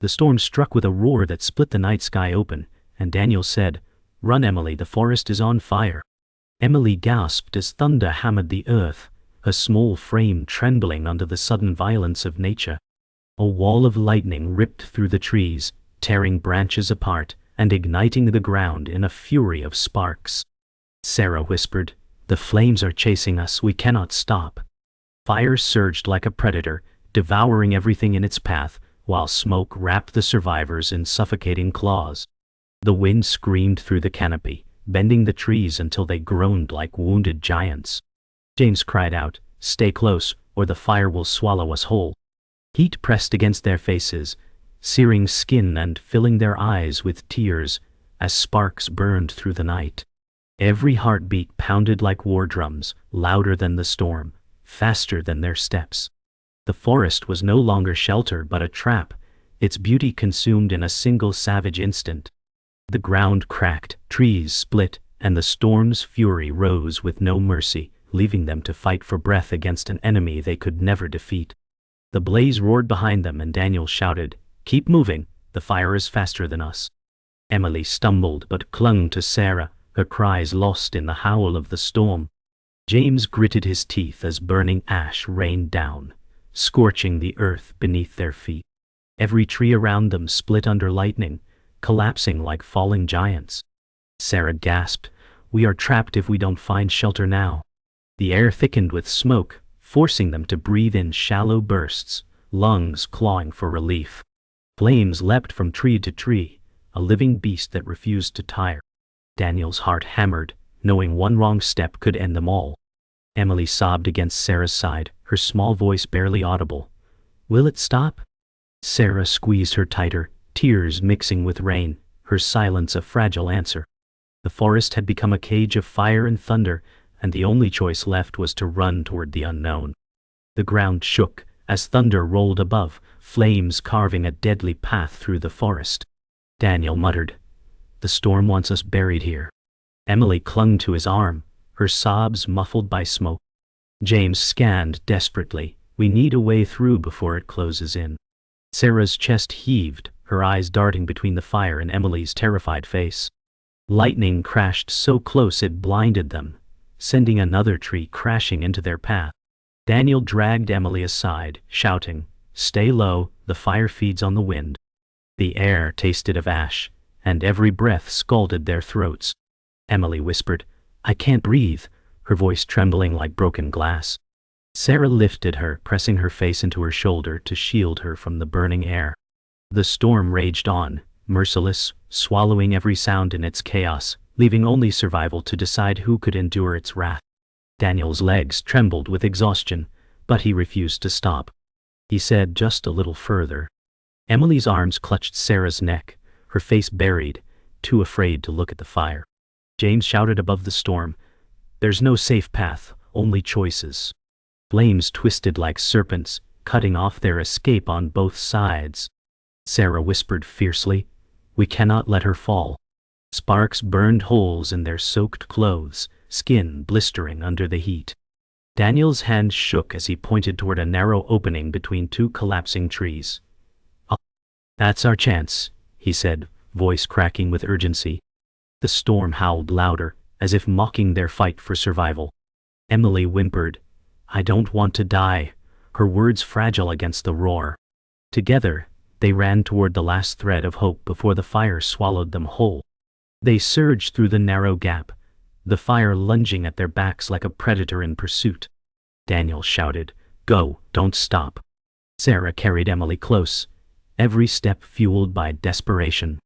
The storm struck with a roar that split the night sky open, and Daniel said, "Run, Emily, the forest is on fire." Emily gasped as thunder hammered the earth, her small frame trembling under the sudden violence of nature. A wall of lightning ripped through the trees, tearing branches apart and igniting the ground in a fury of sparks. Sarah whispered, "The flames are chasing us, we cannot stop." Fire surged like a predator, devouring everything in its path, while smoke wrapped the survivors in suffocating claws. The wind screamed through the canopy, bending the trees until they groaned like wounded giants. James cried out, "Stay close, or the fire will swallow us whole." Heat pressed against their faces, searing skin and filling their eyes with tears as sparks burned through the night. Every heartbeat pounded like war drums, louder than the storm, faster than their steps. The forest was no longer shelter but a trap, its beauty consumed in a single savage instant. The ground cracked, trees split, and the storm's fury rose with no mercy, leaving them to fight for breath against an enemy they could never defeat. The blaze roared behind them and Daniel shouted, "Keep moving, the fire is faster than us." Emily stumbled but clung to Sarah, her cries lost in the howl of the storm. James gritted his teeth as burning ash rained down, scorching the earth beneath their feet. Every tree around them split under lightning, collapsing like falling giants. Sarah gasped, "We are trapped if we don't find shelter now." The air thickened with smoke, forcing them to breathe in shallow bursts, lungs clawing for relief. Flames leapt from tree to tree, a living beast that refused to tire. Daniel's heart hammered, knowing one wrong step could end them all. Emily sobbed against Sarah's side, her small voice barely audible. "Will it stop?" Sarah squeezed her tighter, tears mixing with rain, her silence a fragile answer. The forest had become a cage of fire and thunder, and the only choice left was to run toward the unknown. The ground shook as thunder rolled above, flames carving a deadly path through the forest. Daniel muttered, "The storm wants us buried here." Emily clung to his arm, her sobs muffled by smoke. James scanned desperately, "We need a way through before it closes in." Sarah's chest heaved, her eyes darting between the fire and Emily's terrified face. Lightning crashed so close it blinded them, sending another tree crashing into their path. Daniel dragged Emily aside, shouting, "Stay low, the fire feeds on the wind." The air tasted of ash, and every breath scalded their throats. Emily whispered, "I can't breathe," her voice trembling like broken glass. Sarah lifted her, pressing her face into her shoulder to shield her from the burning air. The storm raged on, merciless, swallowing every sound in its chaos, leaving only survival to decide who could endure its wrath. Daniel's legs trembled with exhaustion, but he refused to stop. He said, "Just a little further." Emily's arms clutched Sarah's neck, her face buried, too afraid to look at the fire. James shouted above the storm, "There's no safe path, only choices." Flames twisted like serpents, cutting off their escape on both sides. Sarah whispered fiercely, "We cannot let her fall." Sparks burned holes in their soaked clothes, skin blistering under the heat. Daniel's hand shook as he pointed toward a narrow opening between two collapsing trees. "Oh, that's our chance," he said, voice cracking with urgency. The storm howled louder, as if mocking their fight for survival. Emily whimpered, "I don't want to die," her words fragile against the roar. Together, they ran toward the last thread of hope before the fire swallowed them whole. They surged through the narrow gap, the fire lunging at their backs like a predator in pursuit. Daniel shouted, "Go, don't stop." Sarah carried Emily close, every step fueled by desperation.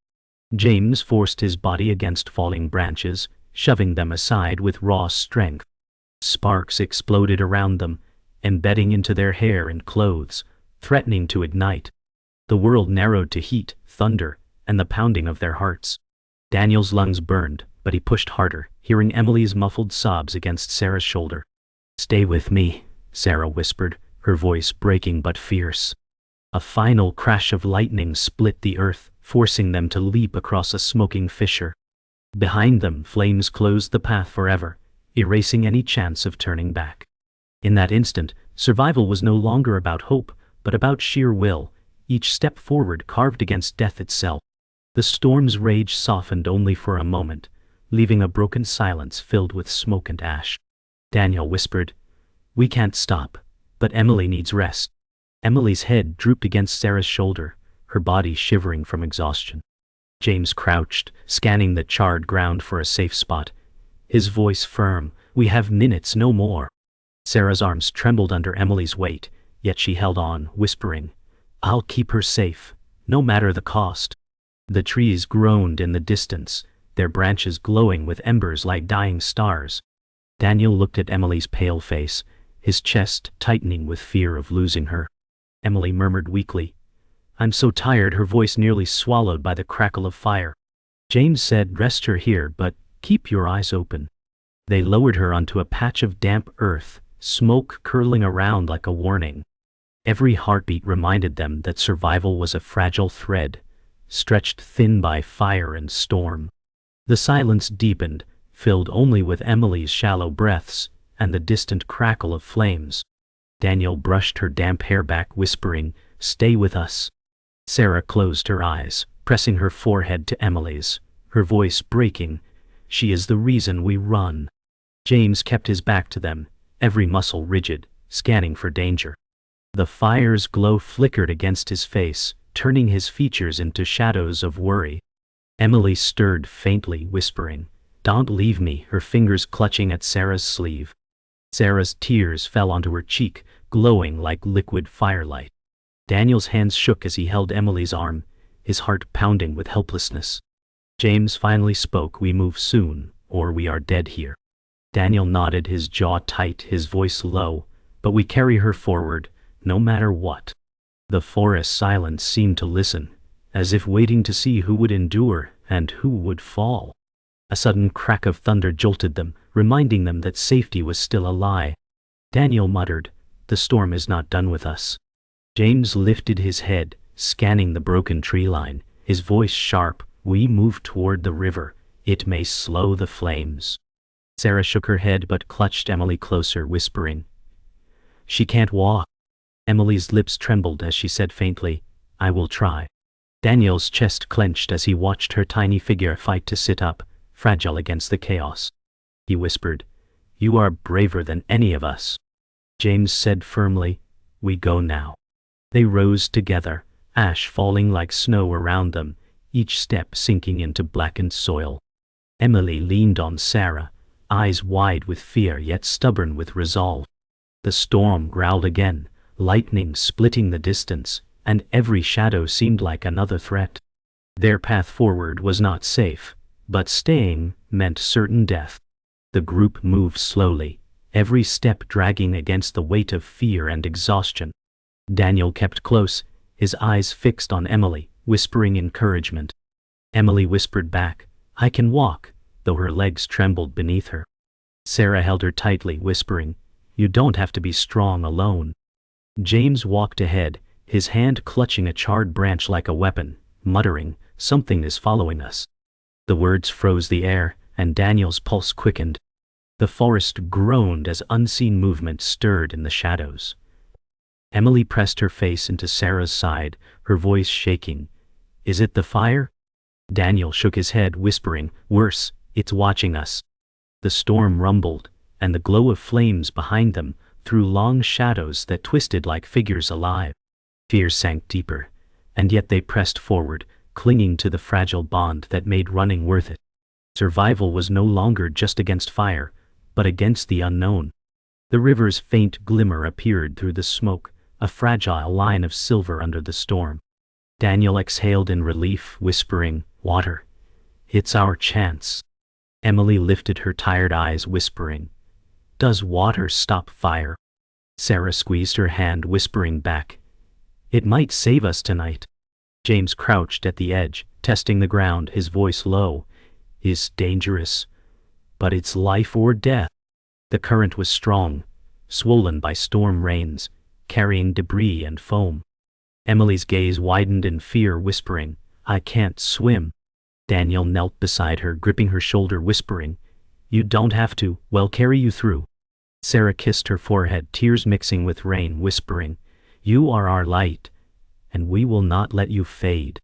James forced his body against falling branches, shoving them aside with raw strength. Sparks exploded around them, embedding into their hair and clothes, threatening to ignite. The world narrowed to heat, thunder, and the pounding of their hearts. Daniel's lungs burned, but he pushed harder, hearing Emily's muffled sobs against Sarah's shoulder. "Stay with me," Sarah whispered, her voice breaking but fierce. A final crash of lightning split the earth, forcing them to leap across a smoking fissure. Behind them, flames closed the path forever, erasing any chance of turning back. In that instant, survival was no longer about hope, but about sheer will, each step forward carved against death itself. The storm's rage softened only for a moment, leaving a broken silence filled with smoke and ash. Daniel whispered, "We can't stop, but Emily needs rest." Emily's head drooped against Sarah's shoulder, her body shivering from exhaustion. James crouched, scanning the charred ground for a safe spot, his voice firm, "We have minutes, no more." Sarah's arms trembled under Emily's weight, yet she held on, whispering, "I'll keep her safe, no matter the cost." The trees groaned in the distance, their branches glowing with embers like dying stars. Daniel looked at Emily's pale face, his chest tightening with fear of losing her. Emily murmured weakly, "I'm so tired," her voice nearly swallowed by the crackle of fire. James said, "Rest her here, but keep your eyes open." They lowered her onto a patch of damp earth, smoke curling around like a warning. Every heartbeat reminded them that survival was a fragile thread, stretched thin by fire and storm. The silence deepened, filled only with Emily's shallow breaths and the distant crackle of flames. Daniel brushed her damp hair back, whispering, "Stay with us." Sarah closed her eyes, pressing her forehead to Emily's, her voice breaking, "She is the reason we run." James kept his back to them, every muscle rigid, scanning for danger. The fire's glow flickered against his face, turning his features into shadows of worry. Emily stirred faintly, whispering, "Don't leave me," her fingers clutching at Sarah's sleeve. Sarah's tears fell onto her cheek, glowing like liquid firelight. Daniel's hands shook as he held Emily's arm, his heart pounding with helplessness. James finally spoke, "We move soon, or we are dead here." Daniel nodded, his jaw tight, his voice low, "But we carry her forward, no matter what." The forest silence seemed to listen, as if waiting to see who would endure and who would fall. A sudden crack of thunder jolted them, reminding them that safety was still a lie. Daniel muttered, "The storm is not done with us." James lifted his head, scanning the broken tree line, his voice sharp, "We move toward the river. It may slow the flames." Sarah shook her head but clutched Emily closer, whispering, "She can't walk." Emily's lips trembled as she said faintly, "I will try." Daniel's chest clenched as he watched her tiny figure fight to sit up, fragile against the chaos. He whispered, "You are braver than any of us." James said firmly, "We go now." They rose together, ash falling like snow around them, each step sinking into blackened soil. Emily leaned on Sarah, eyes wide with fear yet stubborn with resolve. The storm growled again, lightning splitting the distance, and every shadow seemed like another threat. Their path forward was not safe, but staying meant certain death. The group moved slowly, every step dragging against the weight of fear and exhaustion. Daniel kept close, his eyes fixed on Emily, whispering encouragement. Emily whispered back, "I can walk," though her legs trembled beneath her. Sarah held her tightly, whispering, "You don't have to be strong alone." James walked ahead, his hand clutching a charred branch like a weapon, muttering, "Something is following us." The words froze the air, and Daniel's pulse quickened. The forest groaned as unseen movement stirred in the shadows. Emily pressed her face into Sarah's side, her voice shaking. "Is it the fire?" Daniel shook his head, whispering, "Worse, it's watching us." The storm rumbled, and the glow of flames behind them threw long shadows that twisted like figures alive. Fear sank deeper, and yet they pressed forward, clinging to the fragile bond that made running worth it. Survival was no longer just against fire, but against the unknown. The river's faint glimmer appeared through the smoke, a fragile line of silver under the storm. Daniel exhaled in relief, whispering, "Water. It's our chance." Emily lifted her tired eyes, whispering, "Does water stop fire?" Sarah squeezed her hand, whispering back, "It might save us tonight." James crouched at the edge, testing the ground, his voice low. "It's dangerous, but it's life or death." The current was strong, swollen by storm rains, carrying debris and foam. Emily's gaze widened in fear, whispering, "I can't swim." Daniel knelt beside her, gripping her shoulder, whispering, "You don't have to, we'll carry you through." Sarah kissed her forehead, tears mixing with rain, whispering, "You are our light, and we will not let you fade.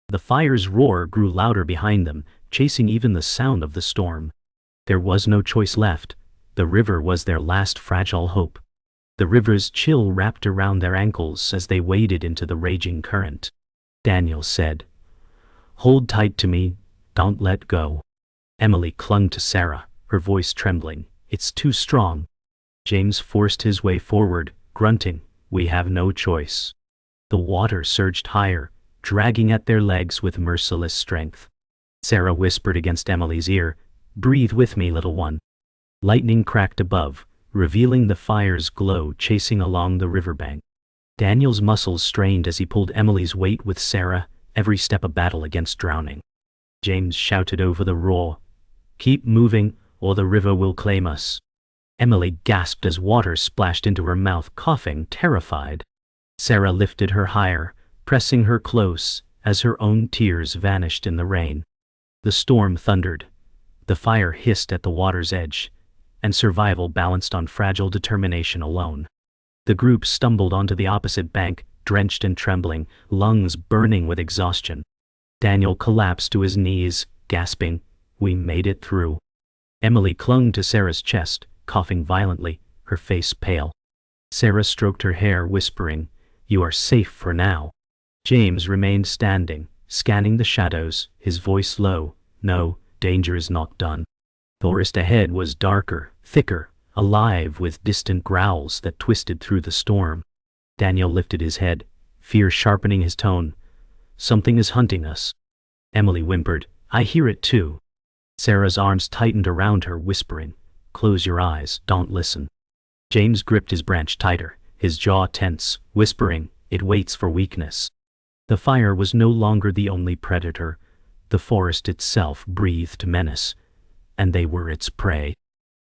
The fire's roar grew louder behind them, chasing even the sound of the storm. There was no choice left. The river was their last fragile hope. The river's chill wrapped around their ankles as they waded into the raging current. Daniel said, "Hold tight to me, don't let go." Emily clung to Sarah, her voice trembling. "It's too strong." James forced his way forward, grunting, "We have no choice." The water surged higher, dragging at their legs with merciless strength. Sarah whispered against Emily's ear, "Breathe with me, little one." Lightning cracked above, revealing the fire's glow chasing along the riverbank. Daniel's muscles strained as he pulled Emily's weight with Sarah, every step a battle against drowning. James shouted over the roar, "Keep moving, or the river will claim us." Emily gasped as water splashed into her mouth, coughing, terrified. Sarah lifted her higher, pressing her close, as her own tears vanished in the rain. The storm thundered. The fire hissed at the water's edge, and survival balanced on fragile determination alone. The group stumbled onto the opposite bank, drenched and trembling, lungs burning with exhaustion. Daniel collapsed to his knees, gasping, "We made it through." Emily clung to Sarah's chest, coughing violently, her face pale. Sarah stroked her hair, whispering, "You are safe for now." James remained standing, scanning the shadows, his voice low, "No, danger is not done." The forest ahead was darker, thicker, alive with distant growls that twisted through the storm. Daniel lifted his head, fear sharpening his tone. "Something is hunting us." Emily whimpered, "I hear it too." Sarah's arms tightened around her, whispering, "Close your eyes, don't listen." James gripped his branch tighter, his jaw tense, whispering, "It waits for weakness." The fire was no longer the only predator. The forest itself breathed menace, and they were its prey.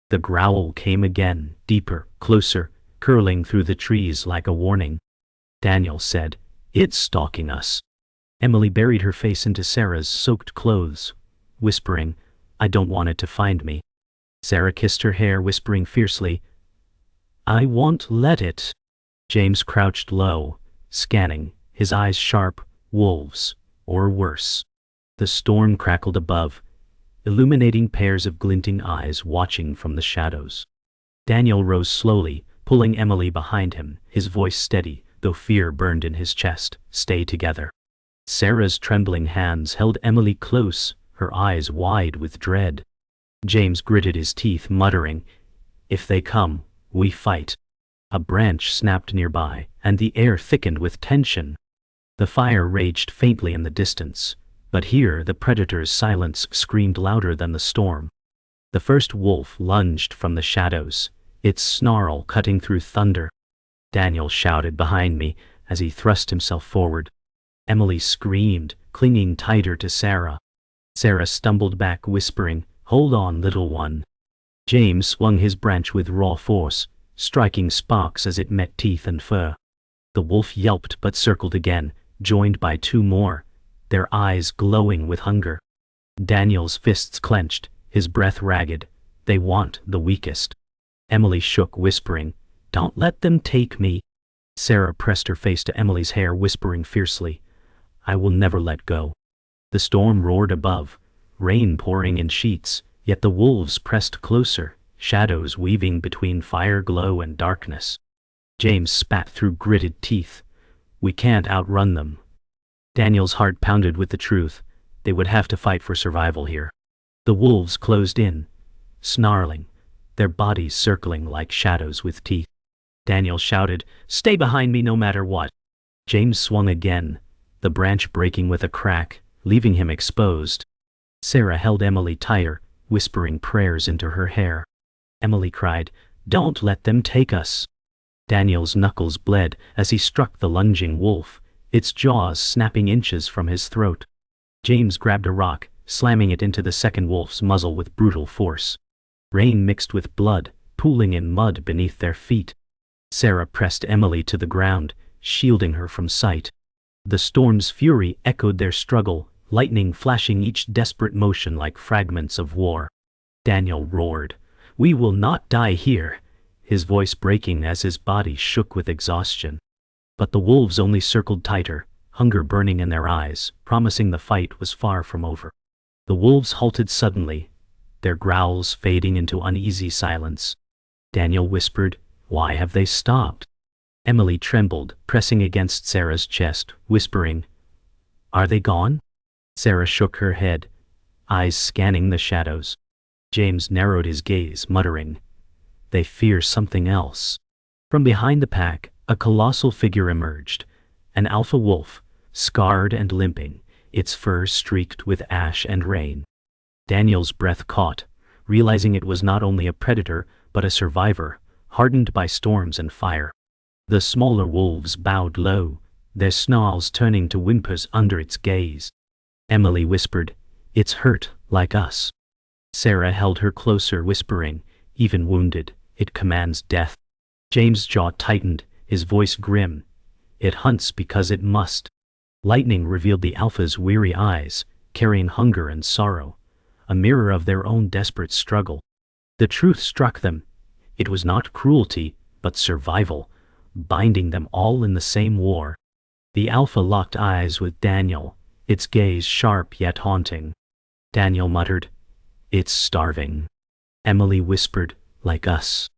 The growl came again, deeper, closer, curling through the trees like a warning. Daniel said, "It's stalking us." Emily buried her face into Sarah's soaked clothes, whispering, "I don't want it to find me." Sarah kissed her hair, whispering fiercely, "I won't let it." James crouched low, scanning, his eyes sharp, wolves, or worse. The storm crackled above, illuminating pairs of glinting eyes watching from the shadows. Daniel rose slowly, pulling Emily behind him, his voice steady, though fear burned in his chest. "Stay together." Sarah's trembling hands held Emily close, her eyes wide with dread. James gritted his teeth, muttering, "If they come, we fight." A branch snapped nearby, and the air thickened with tension. The fire raged faintly in the distance, but here the predator's silence screamed louder than the storm. The first wolf lunged from the shadows, its snarl cutting through thunder. Daniel shouted behind me as he thrust himself forward. Emily screamed, clinging tighter to Sarah. Sarah stumbled back, whispering, "Hold on, little one." James swung his branch with raw force, striking sparks as it met teeth and fur. The wolf yelped but circled again, joined by two more, their eyes glowing with hunger. Daniel's fists clenched, his breath ragged. "They want the weakest." Emily shook, whispering, "Don't let them take me." Sarah pressed her face to Emily's hair, whispering fiercely, "I will never let go." The storm roared above, rain pouring in sheets, yet the wolves pressed closer, shadows weaving between fire glow and darkness. James spat through gritted teeth, "We can't outrun them." Daniel's heart pounded with the truth. They would have to fight for survival here. The wolves closed in, snarling, their bodies circling like shadows with teeth. Daniel shouted, "Stay behind me no matter what." James swung again, the branch breaking with a crack, leaving him exposed. Sarah held Emily tighter, whispering prayers into her hair. Emily cried, "Don't let them take us." Daniel's knuckles bled as he struck the lunging wolf, its jaws snapping inches from his throat. James grabbed a rock, slamming it into the second wolf's muzzle with brutal force. Rain mixed with blood, pooling in mud beneath their feet. Sarah pressed Emily to the ground, shielding her from sight. The storm's fury echoed their struggle, lightning flashing each desperate motion like fragments of war. Daniel roared, "We will not die here," his voice breaking as his body shook with exhaustion. But the wolves only circled tighter, hunger burning in their eyes, promising the fight was far from over. The wolves halted suddenly, their growls fading into uneasy silence. Daniel whispered, "Why have they stopped?" Emily trembled, pressing against Sarah's chest, whispering, "Are they gone?" Sarah shook her head, eyes scanning the shadows. James narrowed his gaze, muttering, "They fear something else." From behind the pack, a colossal figure emerged, an alpha wolf, scarred and limping, its fur streaked with ash and rain. Daniel's breath caught, realizing it was not only a predator, but a survivor, hardened by storms and fire. The smaller wolves bowed low, their snarls turning to whimpers under its gaze. Emily whispered, "It's hurt, like us." Sarah held her closer, whispering, "Even wounded, it commands death." James' jaw tightened, his voice grim. "It hunts because it must." Lightning revealed the alpha's weary eyes, carrying hunger and sorrow, a mirror of their own desperate struggle. The truth struck them. It was not cruelty, but survival, binding them all in the same war. The alpha locked eyes with Daniel, its gaze sharp yet haunting. Daniel muttered, "It's starving." Emily whispered, "Like us."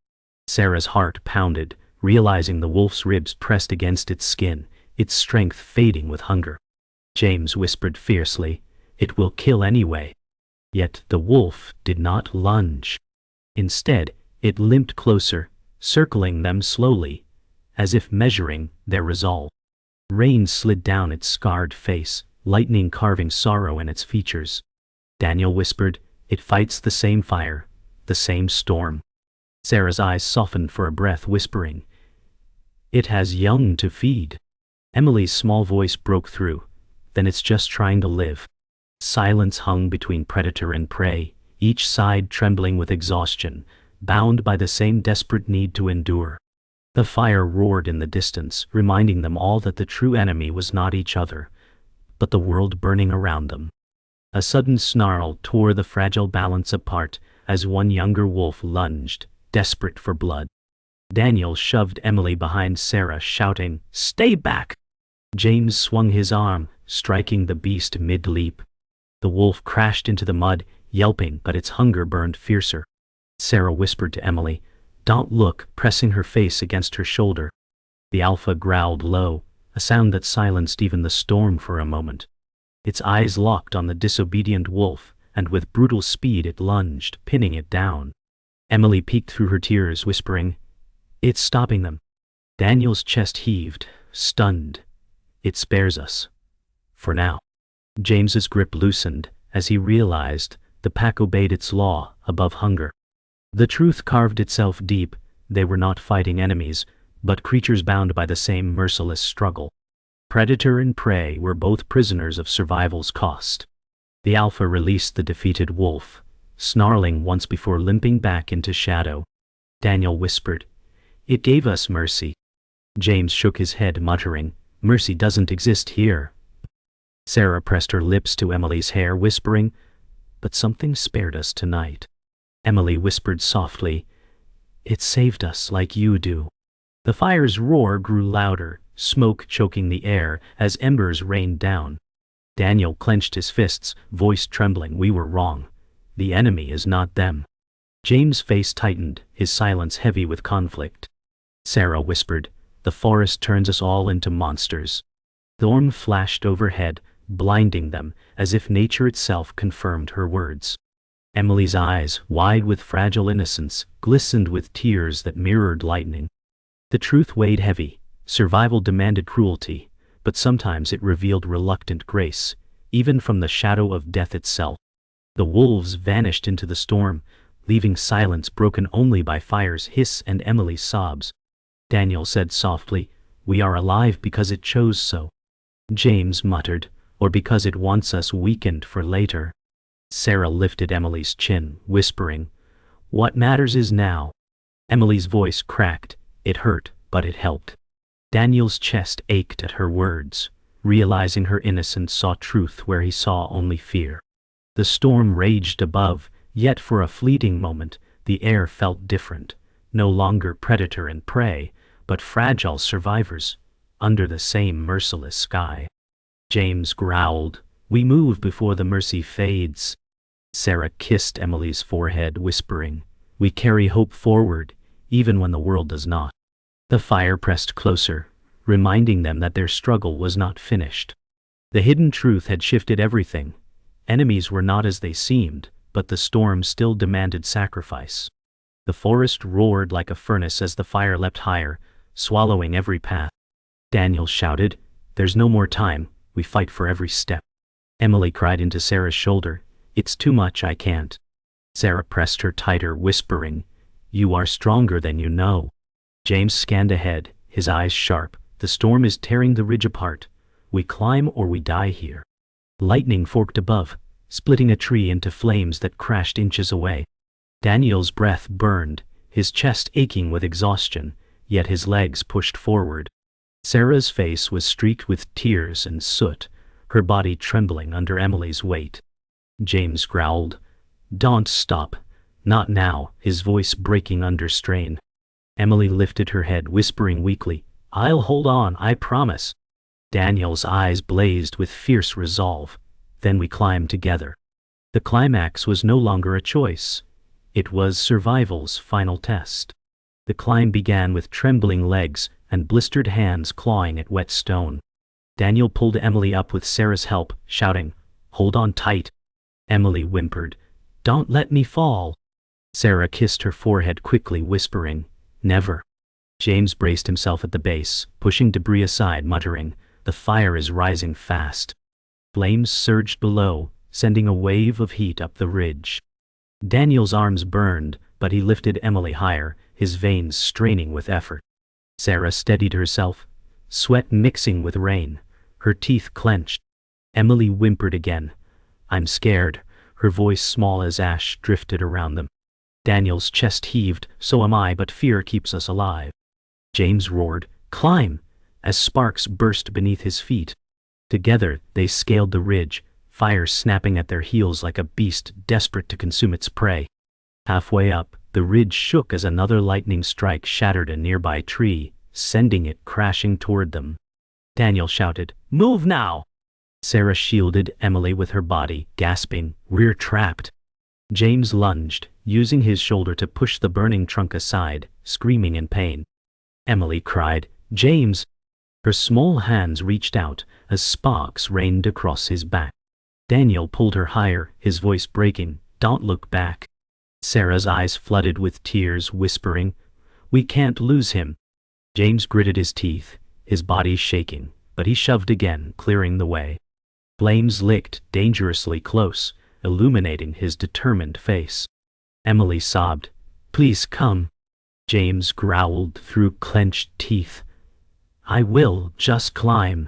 Sarah's heart pounded, realizing the wolf's ribs pressed against its skin, its strength fading with hunger. James whispered fiercely, "It will kill anyway." Yet the wolf did not lunge. Instead, it limped closer, circling them slowly, as if measuring their resolve. Rain slid down its scarred face, lightning carving sorrow in its features. Daniel whispered, "It fights the same fire, the same storm." Sarah's eyes softened for a breath, whispering, "It has young to feed." Emily's small voice broke through, "Then it's just trying to live." Silence hung between predator and prey, each side trembling with exhaustion, bound by the same desperate need to endure. The fire roared in the distance, reminding them all that the true enemy was not each other, but the world burning around them. A sudden snarl tore the fragile balance apart as one younger wolf lunged, desperate for blood. Daniel shoved Emily behind Sarah, shouting, "Stay back!" James swung his arm, striking the beast mid-leap. The wolf crashed into the mud, yelping, but its hunger burned fiercer. Sarah whispered to Emily, "Don't look," pressing her face against her shoulder. The alpha growled low, a sound that silenced even the storm for a moment. Its eyes locked on the disobedient wolf, and with brutal speed it lunged, pinning it down. Emily peeked through her tears, whispering, "It's stopping them." Daniel's chest heaved, stunned. "It spares us. For now." James's grip loosened as he realized the pack obeyed its law above hunger. The truth carved itself deep. They were not fighting enemies, but creatures bound by the same merciless struggle. Predator and prey were both prisoners of survival's cost. The alpha released the defeated wolf, snarling once before limping back into shadow. Daniel whispered, "It gave us mercy." James shook his head, muttering, "Mercy doesn't exist here." Sarah pressed her lips to Emily's hair, whispering, "But something spared us tonight." Emily whispered softly, "It saved us like you do." The fire's roar grew louder, smoke choking the air as embers rained down. Daniel clenched his fists, voice trembling, "We were wrong. The enemy is not them." James' face tightened, his silence heavy with conflict. Sarah whispered, "The forest turns us all into monsters." Storm flashed overhead, blinding them, as if nature itself confirmed her words. Emily's eyes, wide with fragile innocence, glistened with tears that mirrored lightning. The truth weighed heavy. Survival demanded cruelty, but sometimes it revealed reluctant grace, even from the shadow of death itself. The wolves vanished into the storm, leaving silence broken only by fire's hiss and Emily's sobs. Daniel said softly, "We are alive because it chose so." James muttered, "Or because it wants us weakened for later." Sarah lifted Emily's chin, whispering, "What matters is now." Emily's voice cracked. It hurt, but it helped. Daniel's chest ached at her words, realizing her innocence saw truth where he saw only fear. The storm raged above, yet for a fleeting moment, the air felt different, no longer predator and prey, but fragile survivors, under the same merciless sky. James growled. We move before the mercy fades. Sarah kissed Emily's forehead, whispering, we carry hope forward, even when the world does not. The fire pressed closer, reminding them that their struggle was not finished. The hidden truth had shifted everything. Enemies were not as they seemed, but the storm still demanded sacrifice. The forest roared like a furnace as the fire leapt higher, swallowing every path. Daniel shouted, there's no more time, we fight for every step. Emily cried into Sarah's shoulder, it's too much, I can't. Sarah pressed her tighter, whispering, you are stronger than you know. James scanned ahead, his eyes sharp. The storm is tearing the ridge apart. We climb or we die here. Lightning forked above, splitting a tree into flames that crashed inches away. Daniel's breath burned, his chest aching with exhaustion, yet his legs pushed forward. Sarah's face was streaked with tears and soot, her body trembling under Emily's weight. James growled, don't stop. Not now, his voice breaking under strain. Emily lifted her head, whispering weakly, I'll hold on, I promise. Daniel's eyes blazed with fierce resolve. Then we climbed together. The climax was no longer a choice. It was survival's final test. The climb began with trembling legs and blistered hands clawing at wet stone. Daniel pulled Emily up with Sarah's help, shouting, hold on tight. Emily whimpered, don't let me fall. Sarah kissed her forehead quickly, whispering, never. James braced himself at the base, pushing debris aside, muttering, the fire is rising fast. Flames surged below, sending a wave of heat up the ridge. Daniel's arms burned, but he lifted Emily higher, his veins straining with effort. Sarah steadied herself, sweat mixing with rain, her teeth clenched. Emily whimpered again. I'm scared. Her voice small as ash drifted around them. Daniel's chest heaved, so am I, but fear keeps us alive. James roared, climb, as sparks burst beneath his feet. Together, they scaled the ridge, fire snapping at their heels like a beast desperate to consume its prey. Halfway up, the ridge shook as another lightning strike shattered a nearby tree, sending it crashing toward them. Daniel shouted, move now! Sarah shielded Emily with her body, gasping, we're trapped. James lunged, using his shoulder to push the burning trunk aside, screaming in pain. Emily cried, James! Her small hands reached out as sparks rained across his back. Daniel pulled her higher, his voice breaking, don't look back. Sarah's eyes flooded with tears, whispering, we can't lose him. James gritted his teeth, his body shaking, but he shoved again, clearing the way. Flames licked dangerously close, illuminating his determined face. Emily sobbed, please come. James growled through clenched teeth, I will just climb.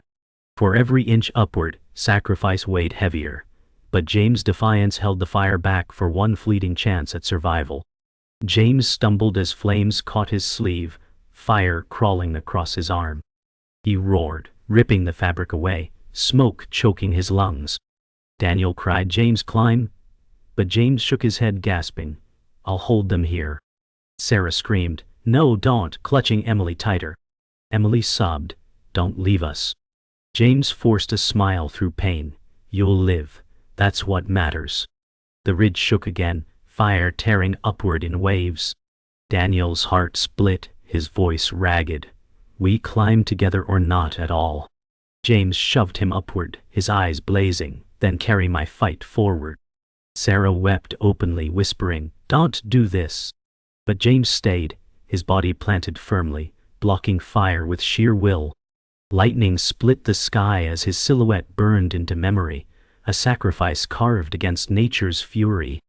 For every inch upward, sacrifice weighed heavier, but James' defiance held the fire back for one fleeting chance at survival. James stumbled as flames caught his sleeve, fire crawling across his arm. He roared, ripping the fabric away, smoke choking his lungs. Daniel cried, James, climb! But James shook his head, gasping, I'll hold them here. Sarah screamed, no, don't, clutching Emily tighter. Emily sobbed, don't leave us. James forced a smile through pain, you'll live, that's what matters. The ridge shook again, fire tearing upward in waves. Daniel's heart split, his voice ragged, we climb together or not at all. James shoved him upward, his eyes blazing, then carry my fight forward. Sarah wept openly, whispering, don't do this. But James stayed, his body planted firmly, blocking fire with sheer will. Lightning split the sky as his silhouette burned into memory, a sacrifice carved against nature's fury.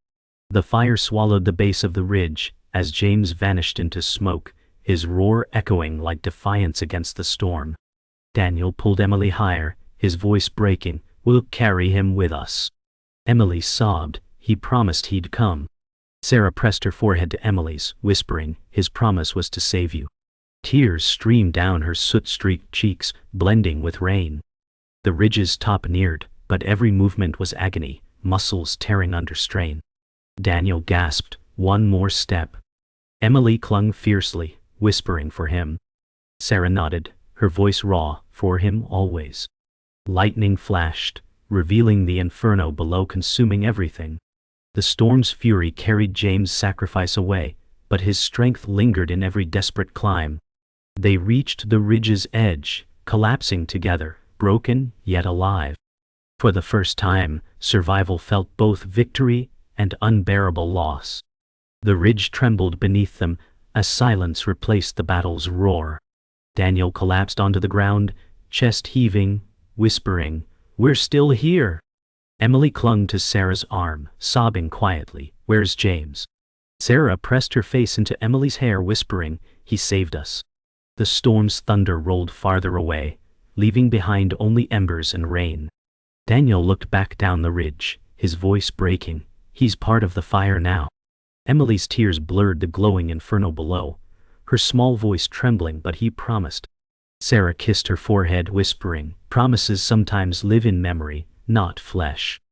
The fire swallowed the base of the ridge, as James vanished into smoke, his roar echoing like defiance against the storm. Daniel pulled Emily higher, his voice breaking, we'll carry him with us. Emily sobbed, he promised he'd come. Sarah pressed her forehead to Emily's, whispering, his promise was to save you. Tears streamed down her soot-streaked cheeks, blending with rain. The ridge's top neared, but every movement was agony, muscles tearing under strain. Daniel gasped, one more step. Emily clung fiercely, whispering for him. Sarah nodded, her voice raw, for him always. Lightning flashed, revealing the inferno below, consuming everything. The storm's fury carried James' sacrifice away, but his strength lingered in every desperate climb. They reached the ridge's edge, collapsing together, broken yet alive. For the first time, survival felt both victory and unbearable loss. The ridge trembled beneath them as silence replaced the battle's roar. Daniel collapsed onto the ground, chest heaving, whispering, "We're still here." Emily clung to Sarah's arm, sobbing quietly, "Where's James?" Sarah pressed her face into Emily's hair, whispering, "He saved us." The storm's thunder rolled farther away, leaving behind only embers and rain. Daniel looked back down the ridge, his voice breaking, "He's part of the fire now." Emily's tears blurred the glowing inferno below, her small voice trembling, "But he promised." Sarah kissed her forehead, whispering, "Promises sometimes live in memory, not flesh."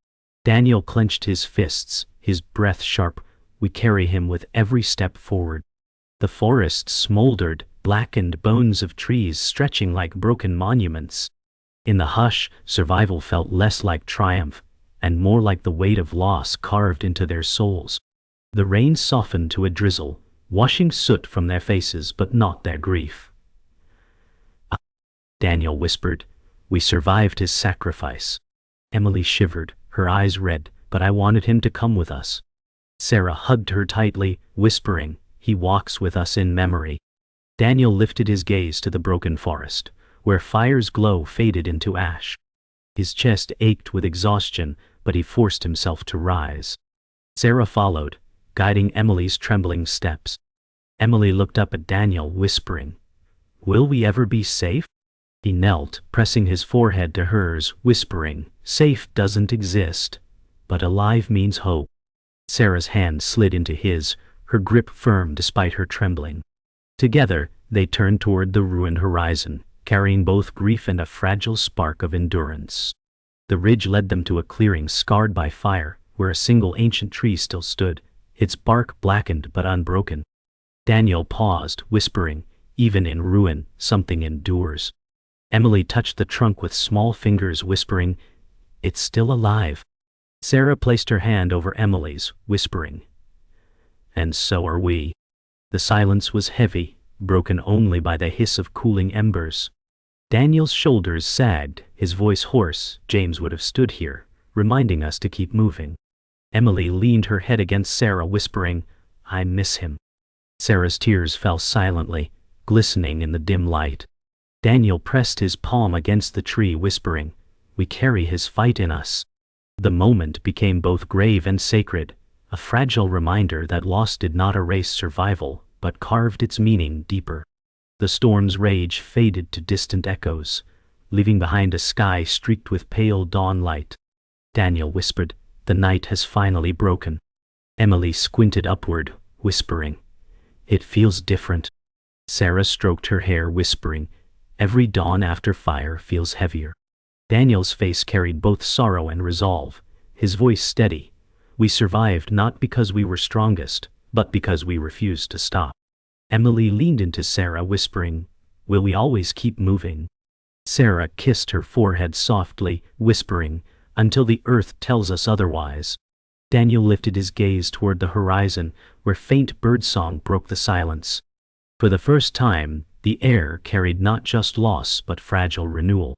Daniel clenched his fists, his breath sharp. "We carry him with every step forward." The forest smoldered, blackened bones of trees stretching like broken monuments. In the hush, survival felt less like triumph, and more like the weight of loss carved into their souls. The rain softened to a drizzle, washing soot from their faces but not their grief. Daniel whispered, "We survived his sacrifice." Emily shivered, her eyes red, "But I wanted him to come with us." Sarah hugged her tightly, whispering, "He walks with us in memory." Daniel lifted his gaze to the broken forest, where fire's glow faded into ash. His chest ached with exhaustion, but he forced himself to rise. Sarah followed, guiding Emily's trembling steps. Emily looked up at Daniel, whispering, "Will we ever be safe?" He knelt, pressing his forehead to hers, whispering, "Safe doesn't exist, but alive means hope." Sarah's hand slid into his, her grip firm despite her trembling. Together, they turned toward the ruined horizon, carrying both grief and a fragile spark of endurance. The ridge led them to a clearing scarred by fire, where a single ancient tree still stood, its bark blackened but unbroken. Daniel paused, whispering, "Even in ruin, something endures." Emily touched the trunk with small fingers, whispering, "It's still alive." Sarah placed her hand over Emily's, whispering, "And so are we." The silence was heavy, broken only by the hiss of cooling embers. Daniel's shoulders sagged, his voice hoarse. "James would have stood here, reminding us to keep moving." Emily leaned her head against Sarah, whispering, "I miss him." Sarah's tears fell silently, glistening in the dim light. Daniel pressed his palm against the tree, whispering, "We carry his fight in us." The moment became both grave and sacred, a fragile reminder that loss did not erase survival, but carved its meaning deeper. The storm's rage faded to distant echoes, leaving behind a sky streaked with pale dawn light. Daniel whispered, "The night has finally broken." Emily squinted upward, whispering, "It feels different." Sarah stroked her hair, whispering, "Every dawn after fire feels heavier." Daniel's face carried both sorrow and resolve, his voice steady. "We survived not because we were strongest, but because we refused to stop." Emily leaned into Sarah, whispering, "Will we always keep moving?" Sarah kissed her forehead softly, whispering, "Until the earth tells us otherwise." Daniel lifted his gaze toward the horizon, where faint birdsong broke the silence. For the first time, the air carried not just loss but fragile renewal.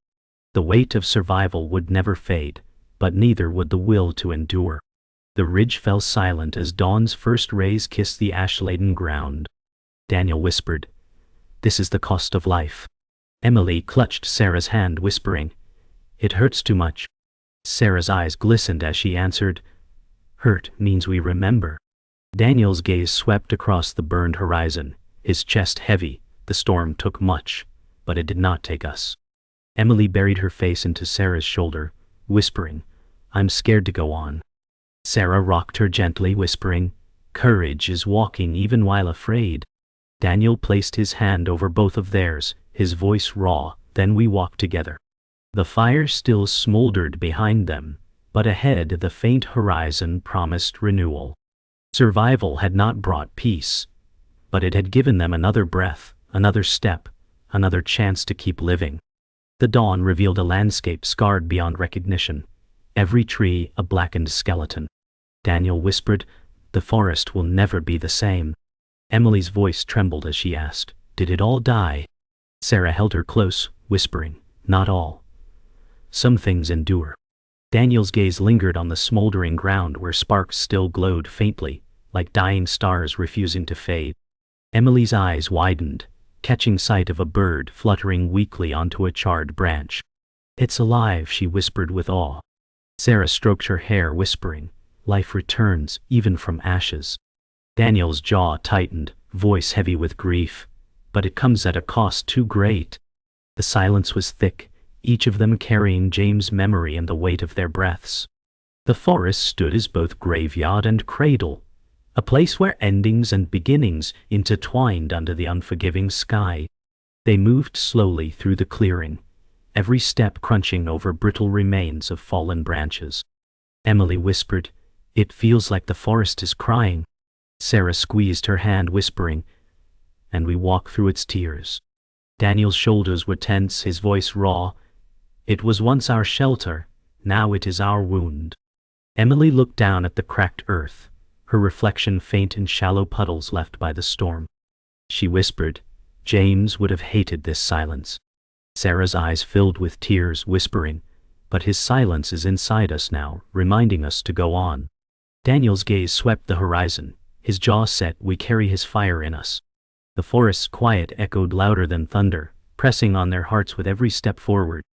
The weight of survival would never fade, but neither would the will to endure. The ridge fell silent as dawn's first rays kissed the ash-laden ground. Daniel whispered, "This is the cost of life." Emily clutched Sarah's hand, whispering, "It hurts too much." Sarah's eyes glistened as she answered, "Hurt means we remember." Daniel's gaze swept across the burned horizon, his chest heavy. The storm took much, but it did not take us. Emily buried her face into Sarah's shoulder, whispering, "I'm scared to go on." Sarah rocked her gently, whispering, "Courage is walking even while afraid." Daniel placed his hand over both of theirs, his voice raw. Then we walked together. The fire still smoldered behind them, but ahead the faint horizon promised renewal. Survival had not brought peace, but it had given them another breath, another step, another chance to keep living. The dawn revealed a landscape scarred beyond recognition, every tree a blackened skeleton. Daniel whispered, "The forest will never be the same." Emily's voice trembled as she asked, "Did it all die?" Sarah held her close, whispering, "Not all. Some things endure." Daniel's gaze lingered on the smoldering ground where sparks still glowed faintly, like dying stars refusing to fade. Emily's eyes widened, catching sight of a bird fluttering weakly onto a charred branch. "It's alive," she whispered with awe. Sarah stroked her hair, whispering, "Life returns, even from ashes." Daniel's jaw tightened, voice heavy with grief. "But it comes at a cost too great." The silence was thick, each of them carrying James' memory and the weight of their breaths. The forest stood as both graveyard and cradle, a place where endings and beginnings intertwined under the unforgiving sky. They moved slowly through the clearing, every step crunching over brittle remains of fallen branches. Emily whispered, "It feels like the forest is crying." Sarah squeezed her hand, whispering, "And we walk through its tears." Daniel's shoulders were tense, his voice raw. "It was once our shelter, now it is our wound." Emily looked down at the cracked earth, her reflection faint in shallow puddles left by the storm. She whispered, "James would have hated this silence." Sarah's eyes filled with tears, whispering, "But his silence is inside us now, reminding us to go on." Daniel's gaze swept the horizon, his jaw set. "We carry his fire in us." The forest's quiet echoed louder than thunder, pressing on their hearts with every step forward.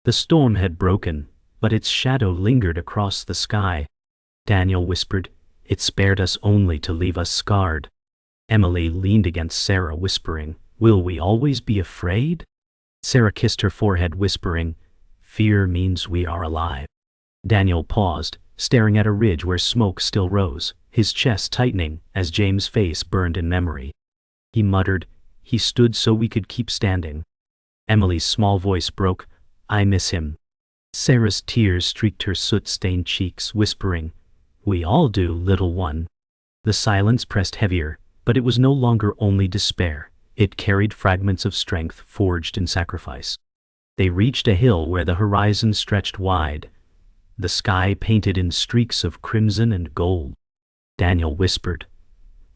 The storm had broken, but its shadow lingered across the sky. Daniel whispered, "It spared us only to leave us scarred." Emily leaned against Sarah, whispering, "Will we always be afraid?" Sarah kissed her forehead, whispering, "Fear means we are alive." Daniel paused, staring at a ridge where smoke still rose, his chest tightening as James' face burned in memory. He muttered, "He stood so we could keep standing." Emily's small voice broke, "I miss him." Sarah's tears streaked her soot-stained cheeks, whispering, "We all do, little one." The silence pressed heavier, but it was no longer only despair. It carried fragments of strength forged in sacrifice. They reached a hill where the horizon stretched wide, the sky painted in streaks of crimson and gold. Daniel whispered,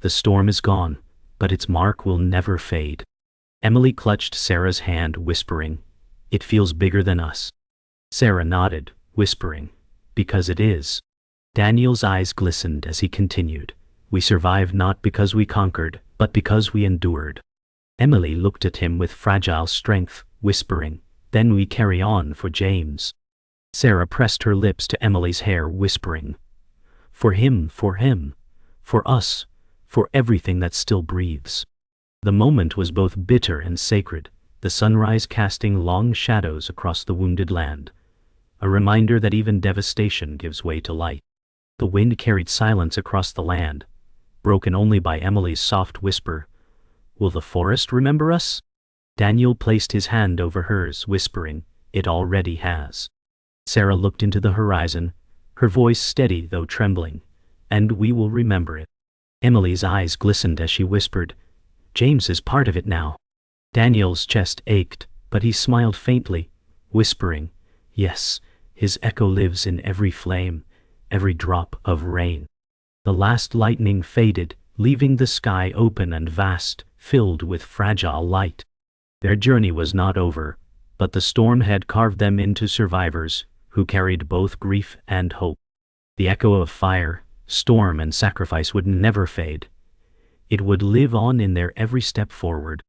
"The storm is gone, but its mark will never fade." Emily clutched Sarah's hand, whispering, "It feels bigger than us." Sarah nodded, whispering, "Because it is." Daniel's eyes glistened as he continued, "We survived not because we conquered, but because we endured." Emily looked at him with fragile strength, whispering, "Then we carry on for James." Sarah pressed her lips to Emily's hair, whispering, "For him, for us, for everything that still breathes." The moment was both bitter and sacred, the sunrise casting long shadows across the wounded land, a reminder that even devastation gives way to light. The wind carried silence across the land, broken only by Emily's soft whisper, "Will the forest remember us?" Daniel placed his hand over hers, whispering, "It already has." Sarah looked into the horizon, her voice steady though trembling, "And we will remember it." Emily's eyes glistened as she whispered, "James is part of it now." Daniel's chest ached, but he smiled faintly, whispering, "Yes, his echo lives in every flame, every drop of rain." The last lightning faded, leaving the sky open and vast, filled with fragile light. Their journey was not over, but the storm had carved them into survivors who carried both grief and hope. The echo of fire, storm, and sacrifice would never fade. It would live on in their every step forward.